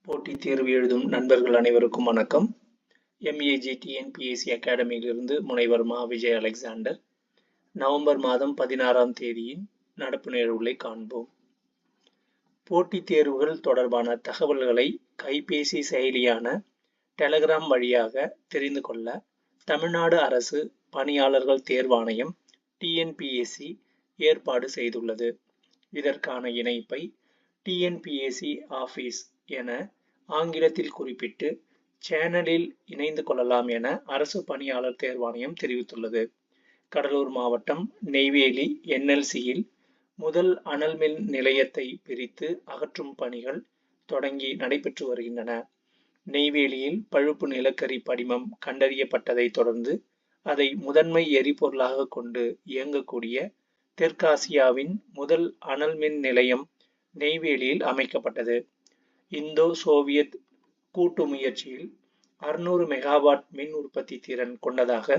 போட்டித் தேர்வு எழுதும் நண்பர்கள் அனைவருக்கும் வணக்கம். MEAG-TNPSC அகாடமியிலிருந்து முனைவர் மா. விஜய் அலெக்சாண்டர். நவம்பர் மாதம் 16ஆம் தேதியின் நடப்பு நிகழ்வுகளை காண்போம். போட்டித் தேர்வுகள் தொடர்பான தகவல்களை கைபேசி செயலியான டெலகிராம் வழியாக தெரிந்து கொள்ள தமிழ்நாடு அரசு பணியாளர்கள் தேர்வாணையம் TNPSC ஏற்பாடு செய்துள்ளது. இதற்கான இணைப்பை TNPSC ஆஃபீஸ் என ஆங்கிலத்தில் குறிப்பிட்டு சேனலில் இணைந்து கொள்ளலாம் என அரசு பணியாளர் தேர்வாணையம் தெரிவித்துள்ளது. கடலூர் மாவட்டம் நெய்வேலி NLCயில் முதல் அனல் மின் நிலையத்தை பிரித்து அகற்றும் பணிகள் தொடங்கி நடைபெற்று வருகின்றன. நெய்வேலியில் பழுப்பு நிலக்கரி படிமம் கண்டறியப்பட்டதை தொடர்ந்து அதை முதன்மை எரிபொருளாக கொண்டு இயங்கக்கூடிய தெற்காசியாவின் முதல் அனல் மின் நிலையம் நெய்வேலியில் அமைக்கப்பட்டது. இந்தோ சோவியத் கூட்டு முயற்சியில் 600 மெகாவாட் மின் உற்பத்தி திறன் கொண்டதாக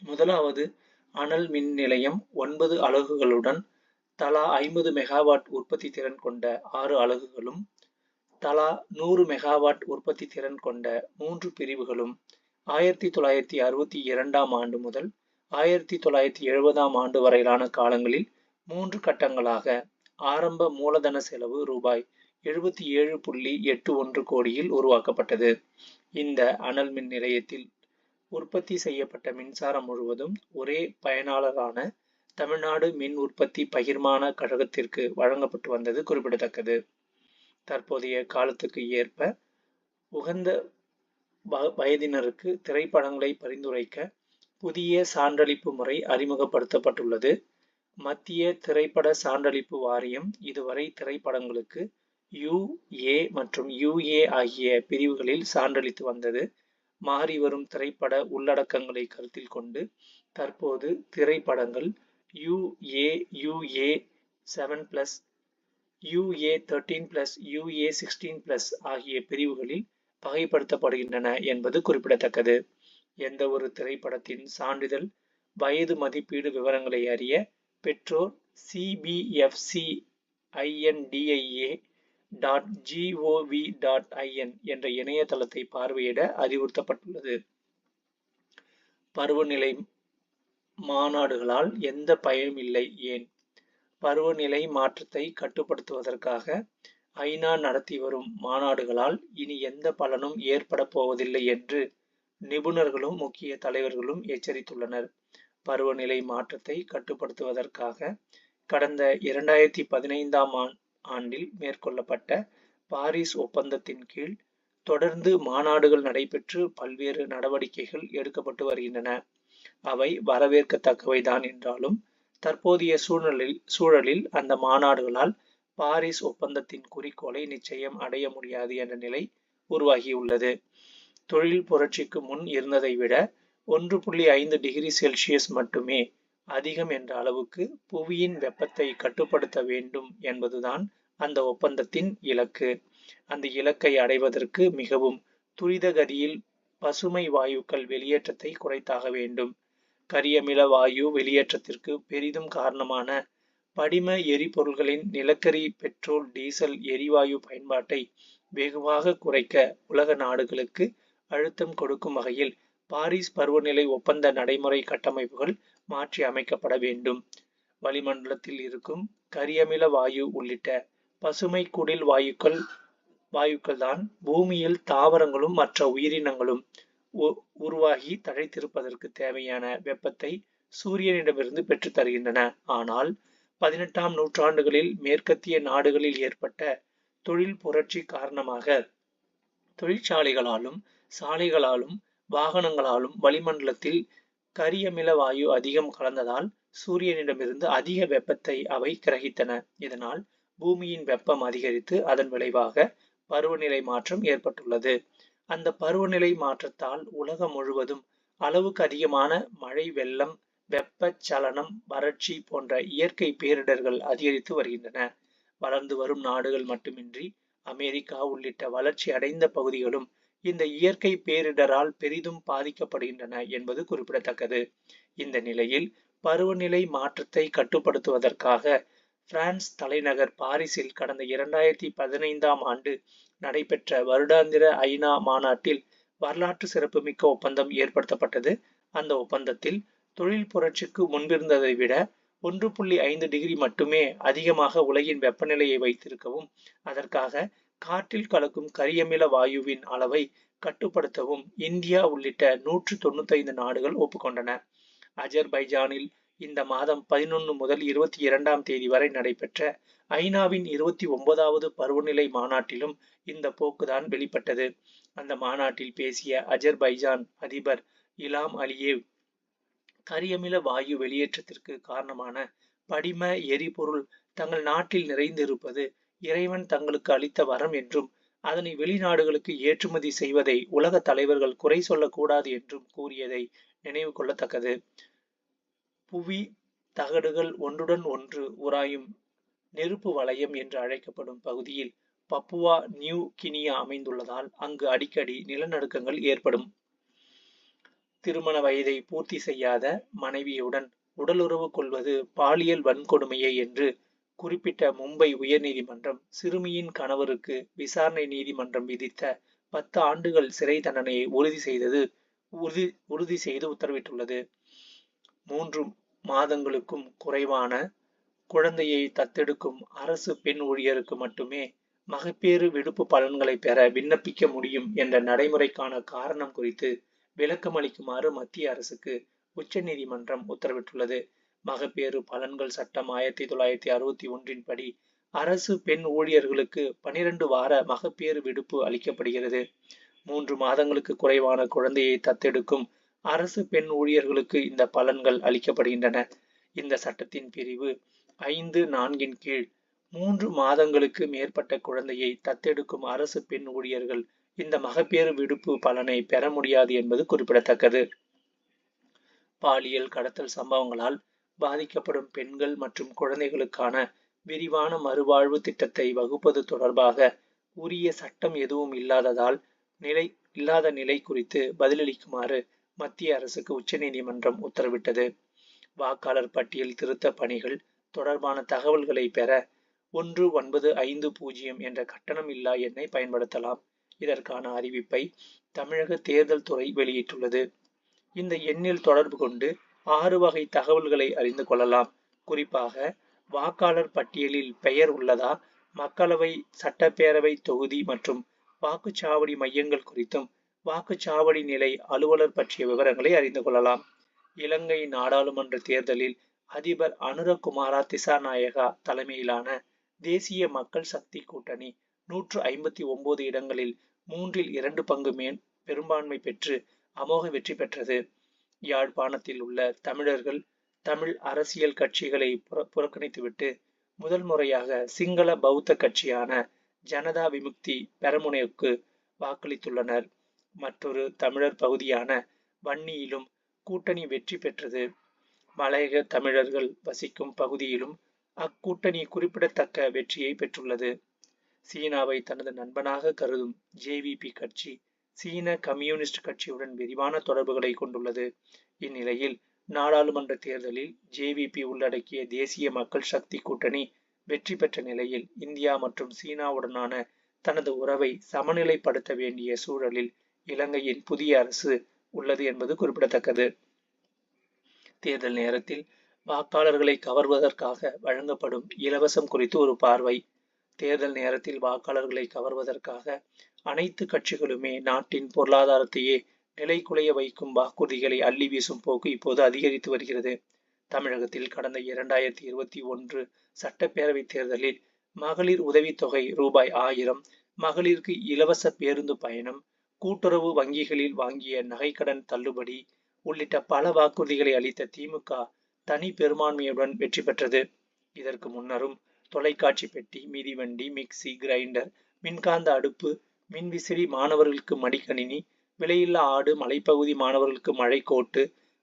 முதலாவது அனல் மின் நிலையம் 9 அலகுகளுடன் தலா 50 மெகாவாட் உற்பத்தி திறன் கொண்ட 6 அலகுகளும் தலா 100 மெகாவாட் உற்பத்தி திறன் கொண்ட 3 பிரிவுகளும் 1962ஆம் ஆண்டு முதல் 1970ஆம் ஆண்டு வரையிலான காலங்களில் 3 கட்டங்களாக ஆரம்ப மூலதன செலவு ரூபாய் 77.81 கோடியில் உருவாக்கப்பட்டது. இந்த அனல் மின் நிலையத்தில் உற்பத்தி செய்யப்பட்ட மின்சாரம் முழுவதும் ஒரே பயனாளரான தமிழ்நாடு மின் உற்பத்தி பகிர்மான கழகத்திற்கு வழங்கப்பட்டு வந்தது குறிப்பிடத்தக்கது. தற்போதைய காலத்துக்கு ஏற்ப உகந்த வயதினருக்கு திரைப்படங்களை பரிந்துரைக்க புதிய சான்றளிப்பு முறை அறிமுகப்படுத்தப்பட்டுள்ளது. மத்திய திரைப்பட சான்றளிப்பு வாரியம் இதுவரை திரைப்படங்களுக்கு UA மற்றும் UA ஆகிய பிரிவுகளில் சான்றளித்து வந்தது. மாறிவரும் திரைப்பட உள்ளடக்கங்களை கருத்தில் கொண்டு தற்போது திரைப்படங்கள் UA, UA7+, UA13+, UA16+ ஆகிய பிரிவுகளில் வகைப்படுத்தப்படுகின்றன என்பது குறிப்பிடத்தக்கது. எந்த ஒரு திரைப்படத்தின் சான்றிதழ் வயது மதிப்பீடு விவரங்களை அறிய பெற்றோர் cbfcindia.gov.in என்ற இணையதளத்தை பார்வையிட அறிவுறுத்தப்பட்டுள்ளது. பருவநிலை மாநாடுகளால் எந்த பயனும் இல்லை ஏன்? பருவநிலை மாற்றத்தை கட்டுப்படுத்துவதற்காக ஐநா நடத்தி வரும் மாநாடுகளால் இனி எந்த பலனும் ஏற்பட போவதில்லை என்று நிபுணர்களும் முக்கிய தலைவர்களும் எச்சரித்துள்ளனர். பருவநிலை மாற்றத்தை கட்டுப்படுத்துவதற்காக கடந்த 2015ஆம் ஆண்டில் மேற்கொள்ளப்பட்ட பாரிஸ் ஒப்பந்தத்தின் கீழ் தொடர்ந்து மாநாடுகள் நடைபெற்று பல்வேறு நடவடிக்கைகள் எடுக்கப்பட்டு வருகின்றன. அவை வரவேற்கத்தக்கவைதான் என்றாலும் தற்போதைய சூழலில் அந்த மாநாடுகளால் பாரிஸ் ஒப்பந்தத்தின் குறிக்கோளை நிச்சயம் அடைய முடியாது என்ற நிலை உருவாகியுள்ளது. தொழில் புரட்சிக்கு முன் இருந்ததை விட 1.5 டிகிரி செல்சியஸ் மட்டுமே அதிகம் என்ற அளவுக்கு புவியின் வெப்பத்தை கட்டுப்படுத்த வேண்டும் என்பதுதான் அந்த ஒப்பந்தத்தின் இலக்கு. அந்த இலக்கை அடைவதற்கு மிகவும் துரித கதியில் பசுமை வாயுக்கள் வெளியேற்றத்தை குறைத்தாக வேண்டும். கரியமில வாயு வெளியேற்றத்திற்கு பெரிதும் காரணமான படிம எரிபொருள்களின் நிலக்கரி, பெட்ரோல், டீசல் எரிவாயு பயன்பாட்டை வெகுவாக குறைக்க உலக நாடுகளுக்கு அழுத்தம் கொடுக்கும் வகையில் பாரிஸ் பருவநிலை ஒப்பந்த நடைமுறை கட்டமைப்புகள் மாற்றி அமைக்கப்பட வேண்டும். வளிமண்டலத்தில் இருக்கும் கரியமில வாயு உள்ளிட்ட பசுமை குடில் வாயுக்கள் தான் பூமியில் தாவரங்களும் மற்ற உயிரினங்களும் உருவாகி தழைத்திருப்பதற்கு தேவையான வெப்பத்தை சூரியனிடமிருந்து பெற்று தருகின்றன. ஆனால் 18ஆம் நூற்றாண்டுகளில் மேற்கத்திய நாடுகளில் ஏற்பட்ட தொழில் புரட்சி காரணமாக தொழிற்சாலைகளாலும் சாலைகளாலும் வாகனங்களாலும் வளிமண்டலத்தில் கரியமில வாயு அதிகம் கலந்ததால் சூரியனிடமிருந்து அதிக வெப்பத்தை அவை கிரகித்தன. இதனால் பூமியின் வெப்பம் அதிகரித்து அதன் விளைவாக பருவநிலை மாற்றம் ஏற்பட்டுள்ளது. அந்த பருவநிலை மாற்றத்தால் உலகம் முழுவதும் அளவுக்கு அதிகமான மழை, வெள்ளம், வெப்பச்சலனம், வறட்சி போன்ற இயற்கை பேரிடர்கள் அதிகரித்து வருகின்றன. வளர்ந்து வரும் நாடுகள் மட்டுமின்றி அமெரிக்கா உள்ளிட்ட வளர்ச்சி அடைந்த பகுதிகளும் இந்த இயற்கை பேரிடரால் பெரிதும் பாதிக்கப்படுகின்றன என்பது குறிப்பிடத்தக்கது. இந்த நிலையில் பருவநிலை மாற்றத்தை கட்டுப்படுத்துவதற்காக பிரான்ஸ் தலைநகர் பாரிஸில் கடந்த 2015ஆம் ஆண்டு நடைபெற்ற வருடாந்திர ஐநா மாநாட்டில் வரலாற்று சிறப்புமிக்க ஒப்பந்தம் ஏற்படுத்தப்பட்டது. அந்த ஒப்பந்தத்தில் தொழில் புரட்சிக்கு முன்பிருந்ததை விட 1.5 டிகிரி மட்டுமே அதிகமாக உலகின் வெப்பநிலையை வைத்திருக்கவும், அதற்காக காற்றில் கலக்கும் கரியமில வாயுவின் அளவை கட்டுப்படுத்தவும் இந்தியா உள்ளிட்ட 195 நாடுகள் ஒப்புக்கொண்டன. அஜர்பைஜானில் இந்த மாதம் 11 முதல் 22ஆம் தேதி வரை நடைபெற்ற ஐநாவின் 29வது பருவநிலை மாநாட்டிலும் இந்த போக்குதான் வெளிப்பட்டது. அந்த மாநாட்டில் பேசிய அஜர்பைஜான் அதிபர் இல்ஹாம் அலியேவ், கரியமில வாயு வெளியேற்றத்திற்கு காரணமான படிம எரிபொருள் தங்கள் நாட்டில் நிறைந்திருப்பது இறைவன் தங்களுக்கு அளித்த வரம் என்றும், அதனை வெளிநாடுகளுக்கு ஏற்றுமதி செய்வதை உலக தலைவர்கள் குறை சொல்லக்கூடாது என்றும் கூறியதை நினைவு கொள்ளத்தக்கது. புவி தகடுகள் ஒன்றுடன் ஒன்று உராயும் நெருப்பு வளையம் என்று அழைக்கப்படும் பகுதியில் பப்புவா நியூ கினியா அமைந்துள்ளதால் அங்கு அடிக்கடி நிலநடுக்கங்கள் ஏற்படும். திருமண வயதை பூர்த்தி செய்யாத மனைவியுடன் உடலுறவு கொள்வது பாலியல் வன்கொடுமையே என்று குறிப்பிட்ட மும்பை உயர்நீதிமன்றம் சிறுமியின் கணவருக்கு விசாரணை நீதிமன்றம் விதித்த 10 ஆண்டுகள் சிறை தண்டனையை உறுதி செய்து உத்தரவிட்டுள்ளது. 3 மாதங்களுக்கும் குறைவான குழந்தையை தத்தெடுக்கும் அரசு பெண் ஊழியருக்கு மட்டுமே மகப்பேறு விடுப்பு பலன்களை பெற விண்ணப்பிக்க முடியும் என்ற நடைமுறைக்கான காரணம் குறித்து விளக்கமளிக்குமாறு மத்திய அரசுக்கு உச்சநீதிமன்றம் உத்தரவிட்டுள்ளது. மகப்பேறு பலன்கள் சட்டம் 1961 படி அரசு பெண் ஊழியர்களுக்கு 12 வார மகப்பேறு விடுப்பு அளிக்கப்படுகிறது. 3 மாதங்களுக்கு குறைவான குழந்தையை தத்தெடுக்கும் அரசு பெண் ஊழியர்களுக்கு இந்த பலன்கள் அளிக்கப்படுகின்றன. இந்த சட்டத்தின் பிரிவு 5(4) கீழ் 3 மாதங்களுக்கு மேற்பட்ட குழந்தையை தத்தெடுக்கும் அரசு பெண் ஊழியர்கள் இந்த மகப்பேறு விடுப்பு பலனை பெற முடியாது என்பது குறிப்பிடத்தக்கது. பாலியல் கடத்தல் சம்பவங்களால் பாதிக்கப்படும் பெண்கள் மற்றும் குழந்தைகளுக்கான விரிவான மறுவாழ்வு திட்டத்தை வகுப்பது தொடர்பாக உரிய சட்டம் எதுவும் இல்லாத நிலை குறித்து பதிலளிக்குமாறு மத்திய அரசுக்கு உச்சநீதிமன்றம் உத்தரவிட்டது. வாக்காளர் பட்டியல் திருத்த பணிகள் தொடர்பான தகவல்களை பெற 1950 என்ற கட்டணம் இல்லா எண்ணை பயன்படுத்தலாம். இதற்கான அறிவிப்பை தமிழக தேர்தல் துறை வெளியிட்டுள்ளது. இந்த எண்ணில் தொடர்பு கொண்டு 6 வகை தகவல்களை அறிந்து கொள்ளலாம். குறிப்பாக வாக்காளர் பட்டியலில் பெயர் உள்ளதா, மக்களவை, சட்டப்பேரவை தொகுதி மற்றும் வாக்குச்சாவடி மையங்கள் குறித்தும், வாக்குச்சாவடி நிலை அலுவலர் பற்றிய விவரங்களை அறிந்து கொள்ளலாம். இலங்கை நாடாளுமன்ற தேர்தலில் அதிபர் அனுரகுமார திசாநாயகா தலைமையிலான தேசிய மக்கள் சக்தி கூட்டணி 159 இடங்களில் 2 பங்கு பெரும்பான்மை பெற்று அமோக வெற்றி பெற்றது. யாழ்ப்பாணத்தில் உள்ள தமிழர்கள் தமிழ் அரசியல் கட்சிகளை புறக்கணித்துவிட்டு முதல் முறையாக சிங்கள பௌத்த கட்சியான ஜனதா விமுக்தி பெரமுனவுக்கு வாக்களித்துள்ளனர். மற்றொரு தமிழர் பகுதியான வன்னியிலும் கூட்டணி வெற்றி பெற்றது. மலையக தமிழர்கள் வசிக்கும் பகுதியிலும் அக்கூட்டணி குறிப்பிடத்தக்க வெற்றியை பெற்றுள்ளது. சீனாவை தனது நண்பனாக கருதும் ஜேவிபி கட்சி சீன கம்யூனிஸ்ட் கட்சியுடன் விரிவான தொடர்புகளை கொண்டுள்ளது. இந்நிலையில் நாடாளுமன்ற தேர்தலில் ஜேவிபி உள்ளடக்கிய தேசிய மக்கள் சக்தி கூட்டணி வெற்றி பெற்ற நிலையில் இந்தியா மற்றும் சீனாவுடனான தனது உறவை சமநிலைப்படுத்த வேண்டிய சூழலில் இலங்கையின் புதிய அரசு உள்ளது என்பது குறிப்பிடத்தக்கது. தேர்தல் நேரத்தில் வாக்காளர்களை கவர்வதற்காக வழங்கப்படும் இலவசம் குறித்து ஒரு பார்வை. தேர்தல் நேரத்தில் வாக்காளர்களை கவர்வதற்காக அனைத்து கட்சிகளுமே நாட்டின் பொருளாதாரத்தையே நிலைகுலைய வைக்கும் வாக்குறுதிகளை அள்ளி வீசும் போக்கு இப்போது அதிகரித்து வருகிறது. தமிழகத்தில் கடந்த 2021 சட்டப்பேரவை தேர்தலில் மகளிர் உதவித்தொகை ரூபாய் 1000, மகளிருக்கு இலவச பேருந்து பயணம், கூட்டுறவு வங்கிகளில் வாங்கிய நகைக்கடன் தள்ளுபடி உள்ளிட்ட பல வாக்குறுதிகளை அளித்த திமுக தனி பெரும்பான்மையுடன் வெற்றி பெற்றது. இதற்கு முன்னரும் தொலைக்காட்சி பெட்டி, மிதிவண்டி, மிக்சி, கிரைண்டர், மின்காந்த அடுப்பு, மின்விசிறி, மாணவர்களுக்கு மடிக்கணினி, விலையில்லா ஆடு, மலைப்பகுதி மாணவர்களுக்கு மழைக்கோட்டு,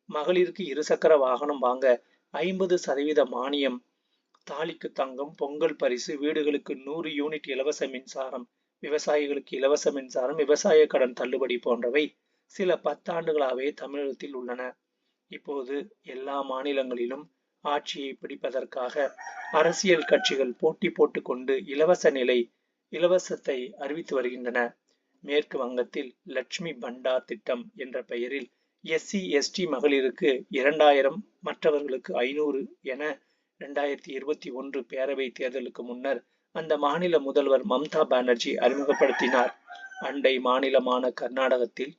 மகளிருக்கு இருசக்கர வாகனம் வாங்க 50% மானியம், தாலிக்கு தங்கம், பொங்கல் பரிசு, வீடுகளுக்கு 100 யூனிட் இலவச மின்சாரம், விவசாயிகளுக்கு இலவச மின்சாரம், விவசாய கடன் தள்ளுபடி போன்றவை சில 10 ஆண்டுகளாகவே தமிழகத்தில் உள்ளன. இப்போது எல்லா மாநிலங்களிலும் ஆட்சியை பிடிப்பதற்காக அரசியல் கட்சிகள் போட்டி போட்டுக்கொண்டு இலவசத்தை அறிவித்து வருகின்றன. மேற்கு வங்கத்தில் லட்சுமி பண்டார் திட்டம் என்ற பெயரில் SC/ST மகளிருக்கு 2000, மற்றவர்களுக்கு 500 என 2021 பேரவை தேர்தலுக்கு முன்னர் அந்த மாநில முதல்வர் மம்தா பானர்ஜி அறிமுகப்படுத்தினார். அண்டை மாநிலமான கர்நாடகத்தில்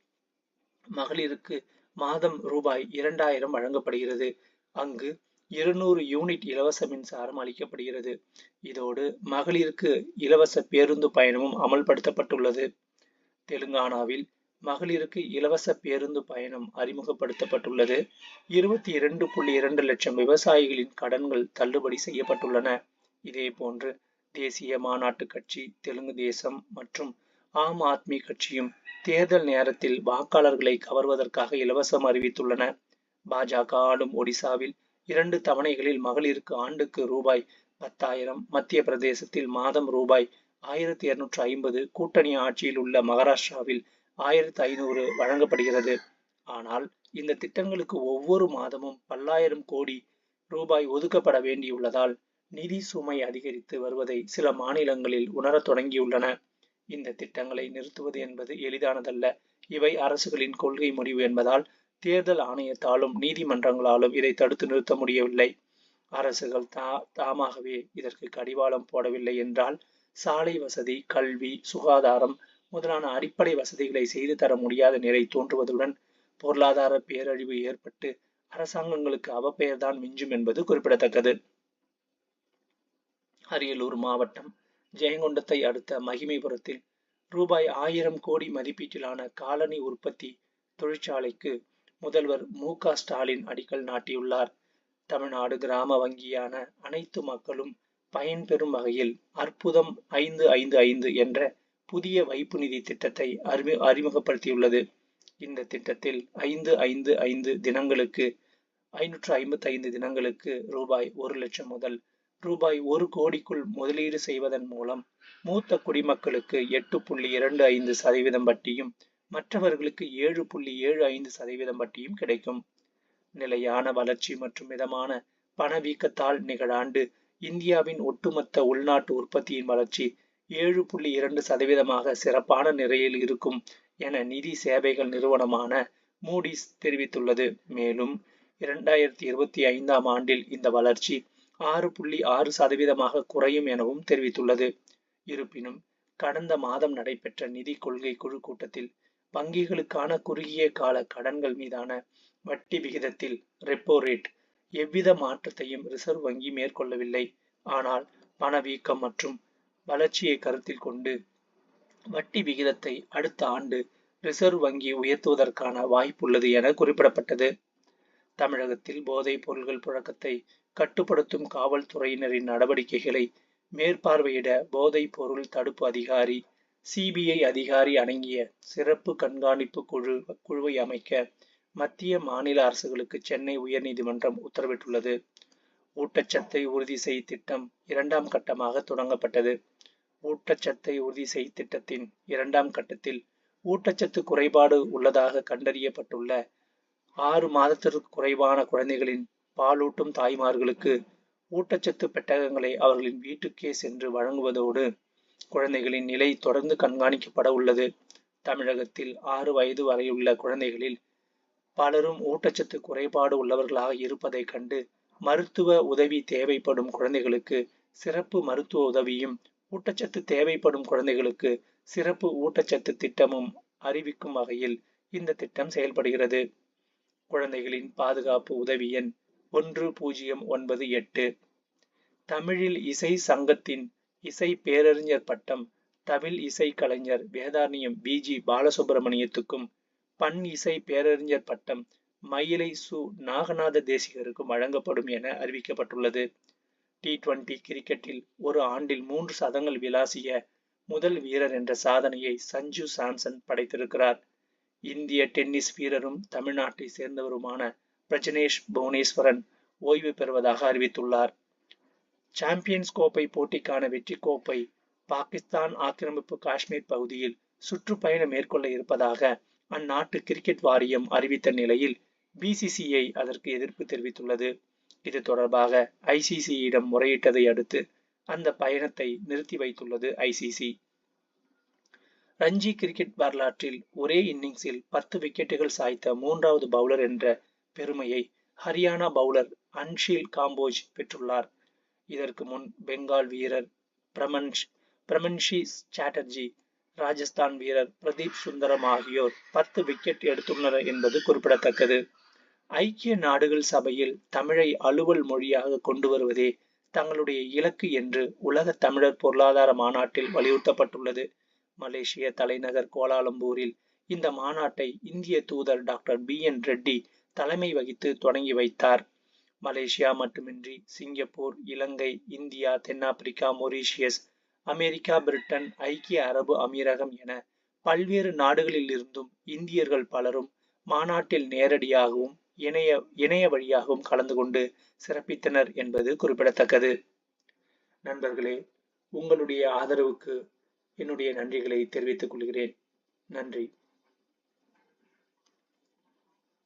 மகளிருக்கு மாதம் ரூபாய் 2000 வழங்கப்படுகிறது. அங்கு 200 யூனிட் இலவச மின்சாரம் அளிக்கப்படுகிறது. இதோடு மகளிருக்கு இலவச பேருந்து பயணமும் அமல்படுத்தப்பட்டுள்ளது. தெலுங்கானாவில் மகளிருக்கு இலவச பேருந்து பயணம் அறிமுகப்படுத்தப்பட்டுள்ளது. 22.2 லட்சம் விவசாயிகளின் கடன்கள் தள்ளுபடி செய்யப்பட்டுள்ளன. இதேபோன்று தேசிய மாநாட்டு கட்சி, தெலுங்கு தேசம் மற்றும் ஆம் ஆத்மி கட்சியும் தேர்தல் நேரத்தில் வாக்காளர்களை கவர்வதற்காக இலவசம் அறிவித்துள்ளன. பாஜக ஆளும் ஒடிசாவில் 2 தவணைகளில் மகளிருக்கு ஆண்டுக்கு ரூபாய் 10,000, மத்திய பிரதேசத்தில் மாதம் ரூபாய் 1250, கூட்டணி ஆட்சியில் உள்ள மகாராஷ்டிராவில் 1500 வழங்கப்படுகிறது. ஆனால் இந்த திட்டங்களுக்கு ஒவ்வொரு மாதமும் பல்லாயிரம் கோடி ரூபாய் ஒதுக்கப்பட வேண்டியுள்ளதால் நிதி சுமை அதிகரித்து வருவதை சில மாநிலங்களில் உணரத் தொடங்கியுள்ளன. இந்த திட்டங்களை நிறுத்துவது என்பது எளிதானதல்ல. இவை அரசுகளின் கொள்கை முடிவு என்பதால் தேர்தல் ஆணையத்தாலும் நீதிமன்றங்களாலும் இதை தடுத்து நிறுத்த முடியவில்லை. அரசுகள் தாமாகவே இதற்கு கடிவாளம் போடவில்லை என்றால் சாலை வசதி, கல்வி, சுகாதாரம் முதலான அடிப்படை வசதிகளை செய்து தர முடியாத நிலை தோன்றுவதுடன் பொருளாதார பேரழிவு ஏற்பட்டு அரசாங்கங்களுக்கு அவப்பெயர்தான் மிஞ்சும் என்பது குறிப்பிடத்தக்கது. அரியலூர் மாவட்டம் ஜெயங்கொண்டத்தை அடுத்த மகிமைபுரத்தில் ரூபாய் 1000 கோடி மதிப்பீட்டிலான காலணி உற்பத்தி தொழிற்சாலைக்கு முதல்வர் மு.க. ஸ்டாலின் அடிக்கல் நாட்டியுள்ளார். தமிழ்நாடு கிராம வங்கியான அனைத்து மக்களும் பயன்பெறும் வகையில் அற்புதம் 555 என்ற புதிய வைப்பு நிதி திட்டத்தை அறிமுகப்படுத்தியுள்ளது. இந்த திட்டத்தில் 555 தினங்களுக்கு 555 தினங்களுக்கு ரூபாய் 1 லட்சம் முதல் ரூபாய் 1 கோடிக்குள் முதலீடு செய்வதன் மூலம் மூத்த குடிமக்களுக்கு 8.25% வட்டியும் மற்றவர்களுக்கு 7.75% வட்டியும் கிடைக்கும். நிலையான வளர்ச்சி மற்றும் மிதமான பணவீக்கத்தால் நிகழாண்டு இந்தியாவின் ஒட்டுமொத்த உள்நாட்டு உற்பத்தியின் வளர்ச்சி 7.2% சிறப்பான நிலையில் இருக்கும் என நிதி சேவைகள் நிறுவனமான மூடிஸ் தெரிவித்துள்ளது. மேலும் 2025ஆம் ஆண்டில் இந்த வளர்ச்சி 6.6% குறையும் எனவும் தெரிவித்துள்ளது. இருப்பினும் கடந்த மாதம் நடைபெற்ற நிதி கொள்கை குழு கூட்டத்தில் வங்கிகளுக்கான குறுகிய கால கடன்கள் மீதான வட்டி விகிதத்தில் ரெப்போ ரேட் எவ்வித மாற்றத்தையும் ரிசர்வ் வங்கி மேற்கொள்ளவில்லை. ஆனால் பணவீக்கம் மற்றும் வளர்ச்சியை கருத்தில் கொண்டு வட்டி விகிதத்தை அடுத்த ஆண்டு ரிசர்வ் வங்கி உயர்த்துவதற்கான வாய்ப்புள்ளது என குறிப்பிடப்பட்டது. தமிழகத்தில் போதைப் பொருட்கள் புழக்கத்தை கட்டுப்படுத்தும் காவல்துறையினரின் நடவடிக்கைகளை மேற்பார்வையிட போதைப் பொருள் தடுப்பு அதிகாரி, CBI அதிகாரி அடங்கிய சிறப்பு கண்காணிப்பு குழுவை அமைக்க மத்திய, மாநில அரசுகளுக்கு சென்னை உயர்நீதிமன்றம் உத்தரவிட்டுள்ளது. ஊட்டச்சத்தை உறுதி செய் திட்டம் 2ஆம் கட்டமாக தொடங்கப்பட்டது. ஊட்டச்சத்தை உறுதி செய் திட்டத்தின் 2ஆம் கட்டத்தில் ஊட்டச்சத்து குறைபாடு உள்ளதாக கண்டறியப்பட்டுள்ள 6 மாதத்திற்கு குறைவான குழந்தைகளின் பாலூட்டும் தாய்மார்களுக்கு ஊட்டச்சத்து பெட்டகங்களை அவர்களின் வீட்டுக்கே சென்று வழங்குவதோடு குழந்தைகளின் நிலை தொடர்ந்து கண்காணிக்கப்பட உள்ளது. தமிழகத்தில் 6 வயது வரையுள்ள குழந்தைகளில் பலரும் ஊட்டச்சத்து குறைபாடு உள்ளவர்களாக இருப்பதை கண்டு மருத்துவ உதவி தேவைப்படும் குழந்தைகளுக்கு சிறப்பு மருத்துவ உதவியும், ஊட்டச்சத்து தேவைப்படும் குழந்தைகளுக்கு சிறப்பு ஊட்டச்சத்து திட்டமும் அறிவிக்கும் வகையில் இந்த திட்டம் செயல்படுகிறது. குழந்தைகளின் பாதுகாப்பு உதவி எண் 1098. தமிழில் இசை சங்கத்தின் இசை பேரறிஞர் பட்டம் தவில் இசை கலைஞர் வேதாரண்யம் BG பாலசுப்பிரமணியத்துக்கும், பண் இசை பேரறிஞர் பட்டம் மயிலை சு. நாகநாத தேசிகருக்கும் வழங்கப்படும் என அறிவிக்கப்பட்டுள்ளது. T20 கிரிக்கெட்டில் ஒரு ஆண்டில் 3 சதங்கள் விளாசிய முதல் வீரர் என்ற சாதனையை சஞ்சு சாம்சன் படைத்திருக்கிறார். இந்திய டென்னிஸ் வீரரும் தமிழ்நாட்டை சேர்ந்தவருமான பிரஜ்னேஷ் புவனேஸ்வரன் ஓய்வு பெறுவதாக அறிவித்துள்ளார். சாம்பியன்ஸ் கோப்பை போட்டிக்கான வெற்றி கோப்பை பாகிஸ்தான் ஆக்கிரமிப்பு காஷ்மீர் பகுதியில் சுற்றுப்பயணம் மேற்கொள்ள இருப்பதாக அந்நாட்டு கிரிக்கெட் வாரியம் அறிவித்த நிலையில் BCCI அதற்கு எதிர்ப்பு தெரிவித்துள்ளது. இது தொடர்பாக ஐசிசியிடம் முறையிட்டதை அடுத்து அந்த பயணத்தை நிறுத்தி வைத்துள்ளது ஐசிசி. ரஞ்சி கிரிக்கெட் வரலாற்றில் ஒரே இன்னிங்ஸில் 10 விக்கெட்டுகள் சாய்த்த 3வது பவுலர் என்ற பெருமையை ஹரியானா பவுலர் அன்ஷில் காம்போஜ் பெற்றுள்ளார். இதற்கு முன் பெங்கால் வீரர் பிரமன்ஷி சாட்டர்ஜி, ராஜஸ்தான் வீரர் பிரதீப் சுந்தரம் ஆகியோர் 10 விக்கெட் எடுத்துள்ளனர் என்பது குறிப்பிடத்தக்கது. ஐக்கிய நாடுகள் சபையில் தமிழை அலுவல் மொழியாக கொண்டு வருவதே தங்களுடைய இலக்கு என்று உலக தமிழர் பொருளாதார மாநாட்டில் வலியுறுத்தப்பட்டுள்ளது. மலேசிய தலைநகர் கோலாலம்பூரில் இந்த மாநாட்டை இந்திய தூதர் டாக்டர் BN ரெட்டி தலைமை வகித்து தொடங்கி வைத்தார். மலேசியா மட்டுமின்றி சிங்கப்பூர், இலங்கை, இந்தியா, தென்னாப்பிரிக்கா, மொரீஷியஸ், அமெரிக்கா, பிரிட்டன், ஐக்கிய அரபு அமீரகம் என பல்வேறு நாடுகளில் இருந்தும் இந்தியர்கள் பலரும் மாநாட்டில் நேரடியாகவும் இணைய வழியாகவும் கலந்து கொண்டு சிறப்பித்தனர் என்பது குறிப்பிடத்தக்கது. நண்பர்களே, உங்களுடைய ஆதரவுக்கு என்னுடைய நன்றிகளை தெரிவித்துக் கொள்கிறேன். நன்றி.